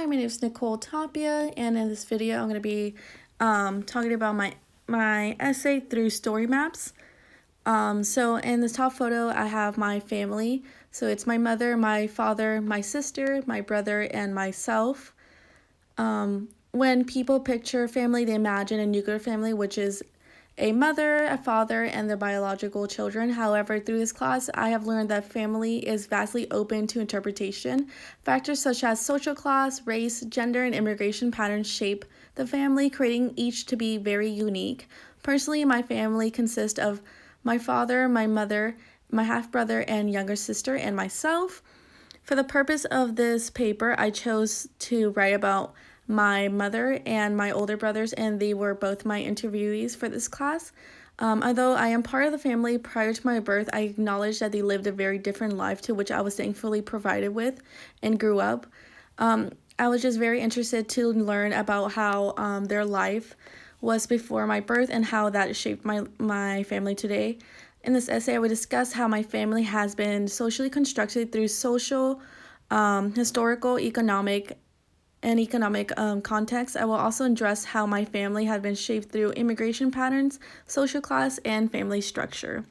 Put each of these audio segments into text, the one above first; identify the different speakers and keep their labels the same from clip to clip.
Speaker 1: my name is Nicole Tapia, and in this video, I'm going to be talking about my essay through story maps. So in this top photo, I have my family. So it's my mother, my father, my sister, my brother, and myself. When people picture family, they imagine a nuclear family, which is a mother, a father, and their biological children. However, through this class, I have learned that family is vastly open to interpretation. Factors such as social class, race, gender, and immigration patterns shape the family, creating each to be very unique. Personally, my family consists of my father, my mother, my half-brother and younger sister, and myself. For the purpose of this paper, I chose to write about my mother and my older brothers, and they were both my interviewees for this class. Although I am part of the family prior to my birth, I acknowledge that they lived a very different life to which I was thankfully provided with and grew up. I was just very interested to learn about how their life was before my birth and how that shaped my family today. In this essay, I will discuss how my family has been socially constructed through social, historical, economic context. I will also address how my family had been shaped through immigration patterns, social class, and family structure.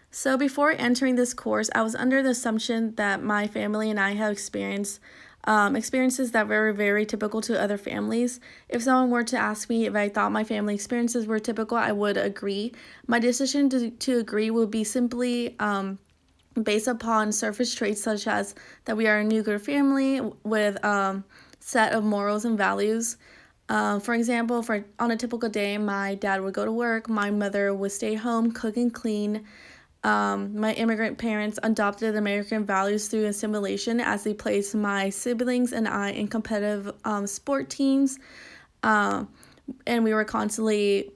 Speaker 1: So before entering this course, I was under the assumption that my family and I have experienced experiences that were very typical to other families. If someone were to ask me if I thought my family experiences were typical, I would agree. My decision to agree would be simply based upon surface traits such as that we are a nuclear family with set of morals and values. For example, on a typical day, my dad would go to work, my mother would stay home, cook and clean. My immigrant parents adopted American values through assimilation as they placed my siblings and I in competitive sport teams, and we were constantly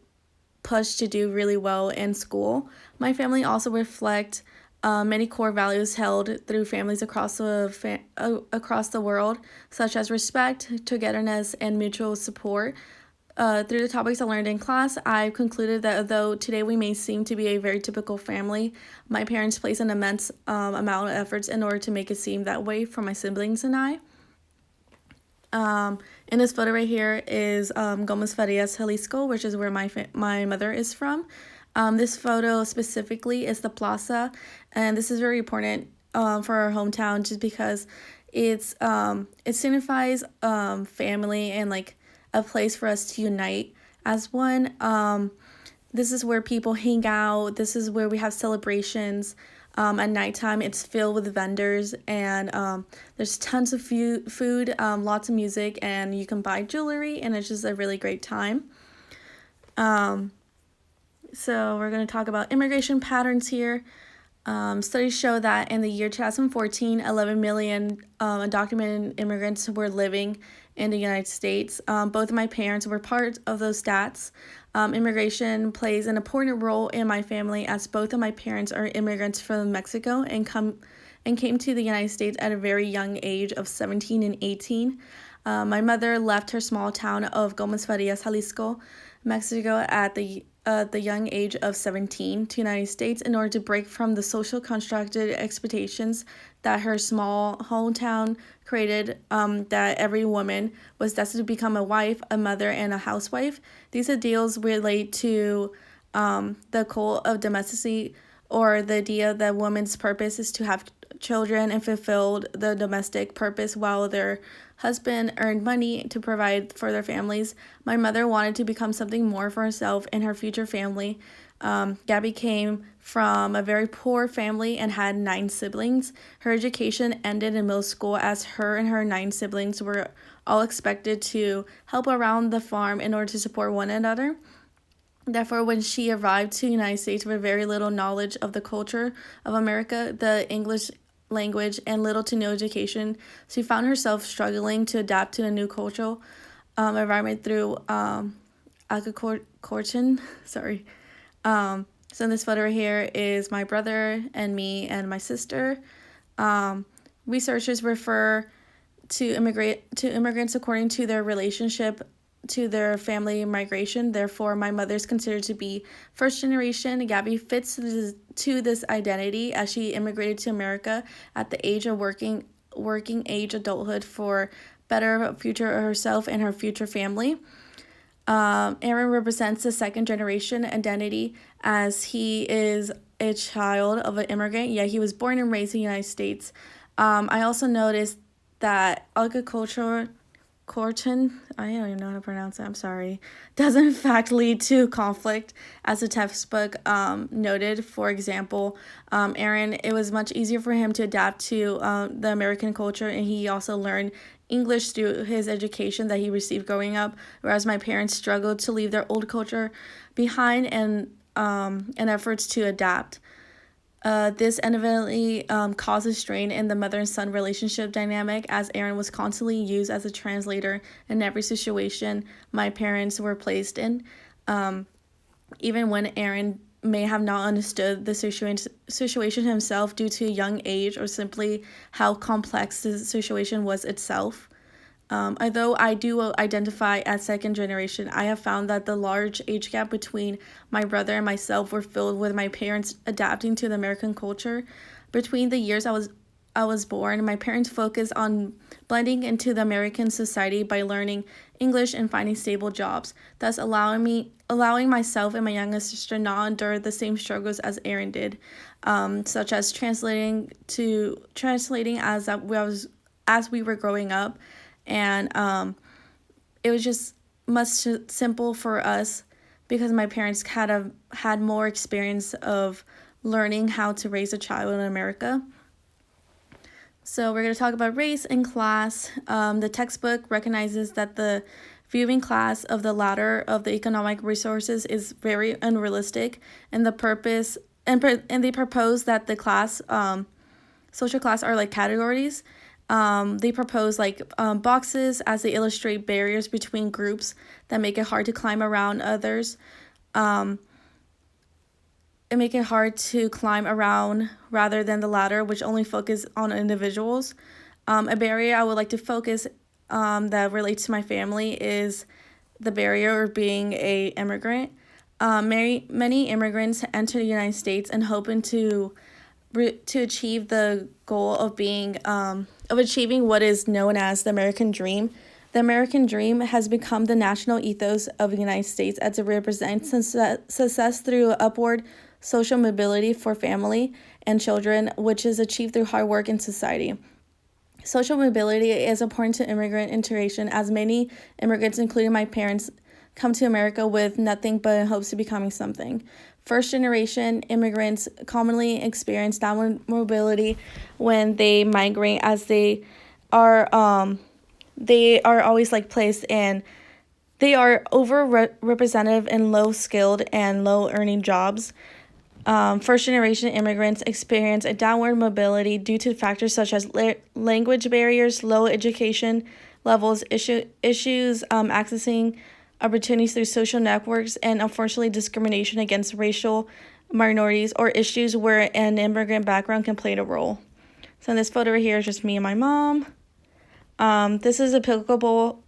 Speaker 1: pushed to do really well in school. My family also reflect many core values held through families across the world, such as respect, togetherness, and mutual support. Through the topics I learned in class, I've concluded that although today we may seem to be a very typical family, my parents place an immense amount of efforts in order to make it seem that way for my siblings and I. In this photo right here is Gomez Farias, Jalisco, which is where my mother is from. This photo specifically is the plaza, and this is very important for our hometown just because it signifies family and like a place for us to unite as one. This is where people hang out. This is where we have celebrations. At nighttime, it's filled with vendors, and there's tons of food, lots of music, and you can buy jewelry, and it's just a really great time. So we're going to talk about immigration patterns here. Studies show that in the year 2014, 11 million undocumented immigrants were living in the United States. Both of my parents were part of those stats. Immigration plays an important role in my family as both of my parents are immigrants from Mexico and came to the United States at a very young age of 17 and 18. My mother left her small town of Gomez Farias, Jalisco, Mexico at the young age of 17 to the United States in order to break from the social constructed expectations that her small hometown created, that every woman was destined to become a wife, a mother, and a housewife. These ideals relate to the cult of domesticity, or the idea that woman's purpose is to have children and fulfill the domestic purpose while their husband earned money to provide for their families. My mother wanted to become something more for herself and her future family. Gabby came from a very poor family and had 9 siblings. Her education ended in middle school as her and her 9 siblings were all expected to help around the farm in order to support one another. Therefore, when she arrived to the United States with very little knowledge of the culture of America, the English language, and little to no education, she found herself struggling to adapt to a new cultural environment through acculturation. Sorry. So in this photo right here is my brother and me and my sister. Researchers refer to immigrants according to their relationship to their family migration. Therefore, my mother is considered to be first generation. Gabby fits to this identity as she immigrated to America at the age of working age adulthood for better future of herself and her future family. Aaron represents the second generation identity as he is a child of an immigrant, yet he was born and raised in the United States. I also noticed that agriculture Corton, I don't even know how to pronounce it, I'm sorry, does in fact lead to conflict, as the textbook noted. For example, Aaron, it was much easier for him to adapt to the American culture, and he also learned English through his education that he received growing up, whereas my parents struggled to leave their old culture behind and in efforts to adapt. This inevitably causes strain in the mother and son relationship dynamic, as Aaron was constantly used as a translator in every situation my parents were placed in. Even when Aaron may have not understood the situation himself due to a young age or simply how complex the situation was itself. Although I do identify as second generation, I have found that the large age gap between my brother and myself were filled with my parents adapting to the American culture. Between the years I was born, my parents focused on blending into the American society by learning English and finding stable jobs, thus allowing myself and my youngest sister not endure the same struggles as Aaron did, such as translating as we were growing up. And it was just much simple for us because my parents had more experience of learning how to raise a child in America. So we're going to talk about race and class. The textbook recognizes that the viewing class of the ladder of the economic resources is very unrealistic, and they propose that the class, social class, are like categories. They propose boxes as they illustrate barriers between groups that make it hard to climb around others. It make it hard to climb around rather than the ladder, which only focus on individuals. A barrier I would like to focus that relates to my family is the barrier of being a immigrant. Many immigrants enter the United States and hoping to achieve the goal of achieving what is known as the American dream. The American dream has become the national ethos of the United States as it represents success through upward social mobility for family and children, which is achieved through hard work in society. Social mobility is important to immigrant integration, as many immigrants, including my parents, come to America with nothing but in hopes of becoming something. First-generation immigrants commonly experience downward mobility when they migrate, as they are always placed in. They are overrepresented in low-skilled and low-earning jobs. First-generation immigrants experience a downward mobility due to factors such as language barriers, low education levels, issues accessing opportunities through social networks, and unfortunately discrimination against racial minorities or issues where an immigrant background can play a role. So in this photo right here is just me and my mom. This is applicable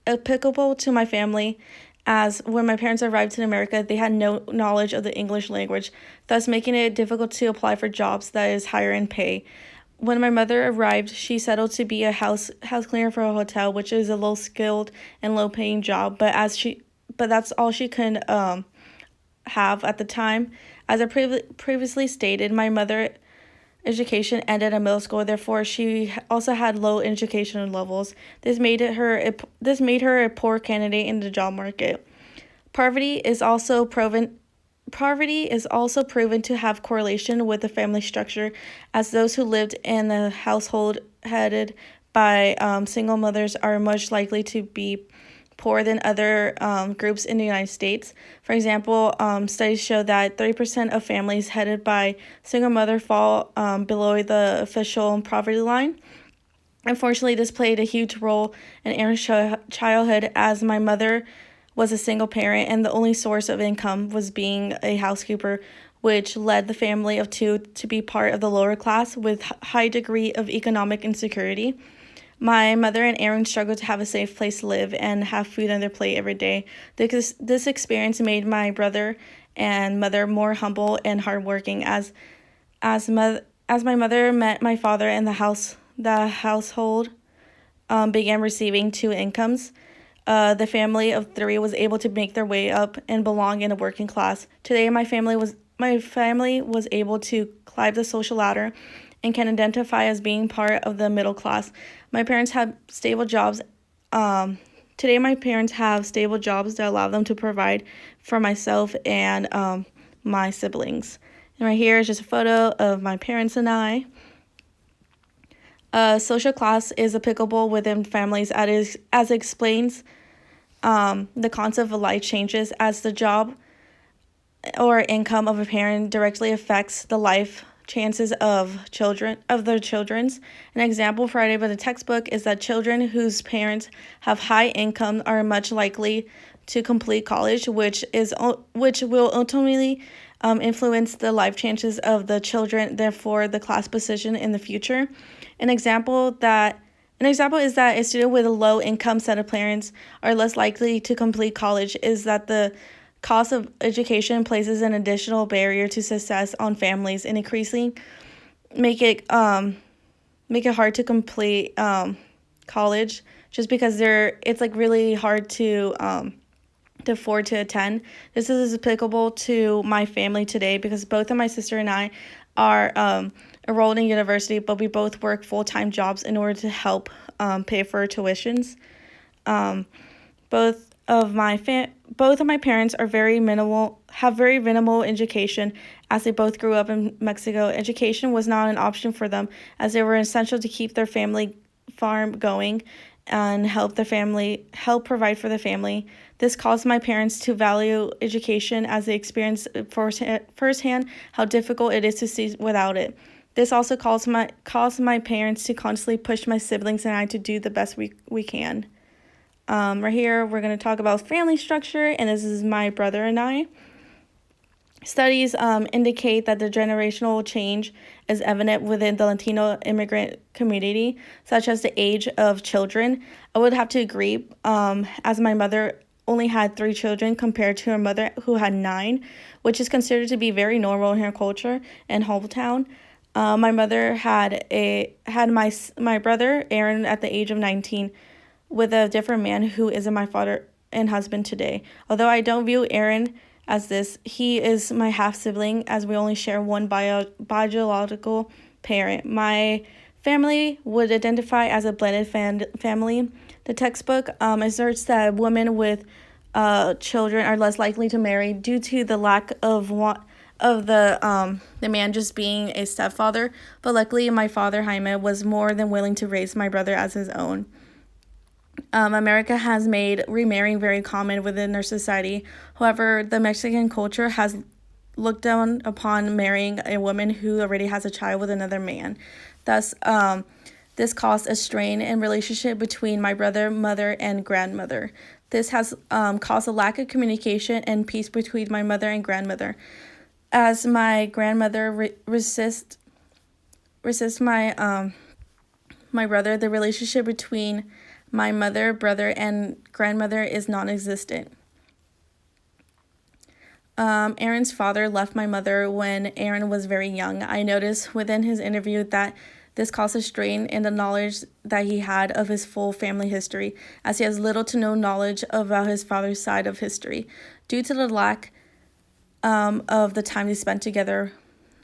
Speaker 1: to my family, as when my parents arrived in America, they had no knowledge of the English language, thus making it difficult to apply for jobs that is higher in pay. When my mother arrived, she settled to be a house cleaner for a hotel, which is a low-skilled and low-paying job, but that's all she could have at the time. As I previously stated, my mother education ended at middle school, therefore she also had low education levels. This made her a poor candidate in the job market. Poverty is also proven to have correlation with the family structure, as those who lived in a household headed by single mothers are much likely to be poorer than other groups in the United States. For example, studies show that 30% of families headed by single mother fall below the official poverty line. Unfortunately, this played a huge role in Aaron's childhood, as my mother was a single parent and the only source of income was being a housekeeper, which led the family of two to be part of the lower class with high degree of economic insecurity. My mother and Aaron struggled to have a safe place to live and have food on their plate every day. This experience made my brother and mother more humble and hardworking. As my mother met my father in the household, began receiving two incomes. The family of three was able to make their way up and belong in the working class. Today, my family was able to climb the social ladder and can identify as being part of the middle class. My parents have stable jobs. Today, my parents have stable jobs that allow them to provide for myself and my siblings. And right here is just a photo of my parents and I. Social class is applicable within families as it explains the concept of life changes as the job or income of a parent directly affects the life chances of their children's. An example provided by the textbook is that children whose parents have high income are much likely to complete college, which will ultimately influence the life chances of the children, therefore the class position in the future. An example is that a student with a low income set of parents are less likely to complete college is that the cost of education places an additional barrier to success on families and increasingly make it hard to complete college just because it's like really hard to afford to attend. This is applicable to my family today because both of my sister and I are enrolled in university, but we both work full-time jobs in order to help pay for our tuitions. Both of my parents have very minimal education as they both grew up in Mexico. Education was not an option for them as they were essential to keep their family farm going and help provide for the family. This caused my parents to value education as they experienced firsthand how difficult it is to see without it. This also caused my parents to constantly push my siblings and I to do the best we can. Right here, we're going to talk about family structure, and this is my brother and I. Studies indicate that the generational change is evident within the Latino immigrant community, such as the age of children. I would have to agree, as my mother only had 3 children compared to her mother who had 9, which is considered to be very normal in her culture and hometown. My mother had my brother Aaron at the age of 19 with a different man who isn't my father and husband today. Although I don't view Aaron as this, he is my half-sibling as we only share one biological parent. My family would identify as a blended family. The textbook asserts that women with children are less likely to marry due to the lack of the man just being a stepfather, but luckily my father Jaime was more than willing to raise my brother as his own. America has made remarrying very common within their society. However, the Mexican culture has looked down upon marrying a woman who already has a child with another man. Thus, this caused a strain in relationship between my brother, mother, and grandmother. This has caused a lack of communication and peace between my mother and grandmother. As my grandmother resists my brother, the relationship between my mother, brother, and grandmother is non-existent. Aaron's father left my mother when Aaron was very young. I noticed within his interview that this caused a strain in the knowledge that he had of his full family history, as he has little to no knowledge about his father's side of history, due to the lack of the time they spent together.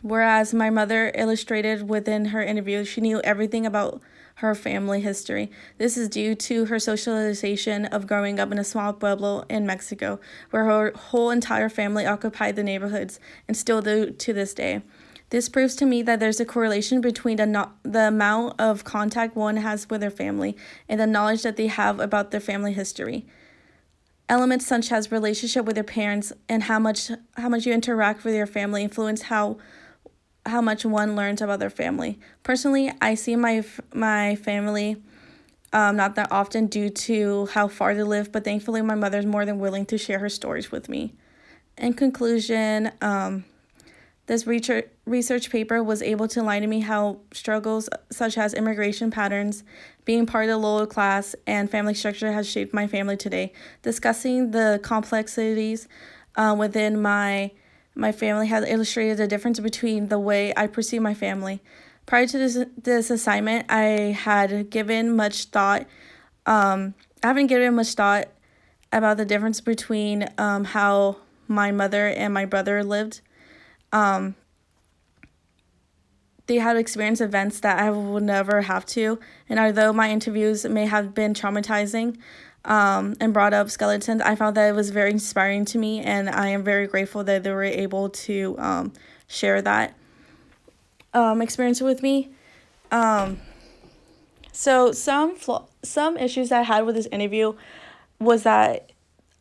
Speaker 1: Whereas my mother illustrated within her interview, she knew everything about her family history. This is due to her socialization of growing up in a small pueblo in Mexico, where her whole entire family occupied the neighborhoods and still do to this day. This proves to me that there's a correlation between the amount of contact one has with their family and the knowledge that they have about their family history. Elements such as relationship with your parents and how much you interact with your family influence how much one learns about their family. Personally, I see my family not that often due to how far they live, but thankfully my mother's more than willing to share her stories with me. In conclusion, this research paper was able to enlighten me how struggles such as immigration patterns, being part of the lower class, and family structure has shaped my family today. Discussing the complexities within my family has illustrated the difference between the way I perceive my family. Prior to this assignment, I had given much thought. I haven't given much thought about the difference between how my mother and my brother lived. They had experienced events that I would never have to, and although my interviews may have been traumatizing and brought up skeletons, I found that it was very inspiring to me, and I am very grateful that they were able to share that experience with me. So some issues I had with this interview was that,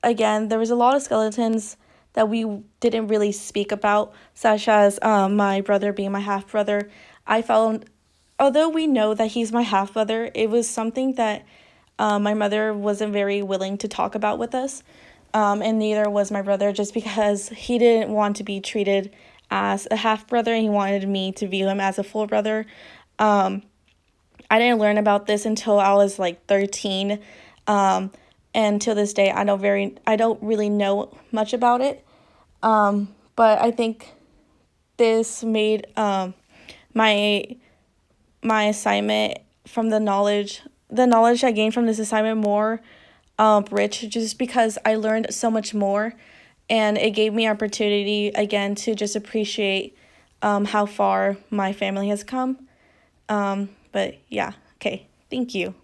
Speaker 1: again, there was a lot of skeletons that we didn't really speak about, such as my brother being my half brother. I found, although we know that he's my half brother, it was something that my mother wasn't very willing to talk about with us, and neither was my brother, just because he didn't want to be treated as a half brother, and he wanted me to view him as a full brother. I didn't learn about this until I was like 13. And to this day, I don't really know much about it. But I think this made my assignment, from the knowledge I gained from this assignment, more rich, just because I learned so much more, and it gave me opportunity again to just appreciate how far my family has come. But yeah, okay, thank you.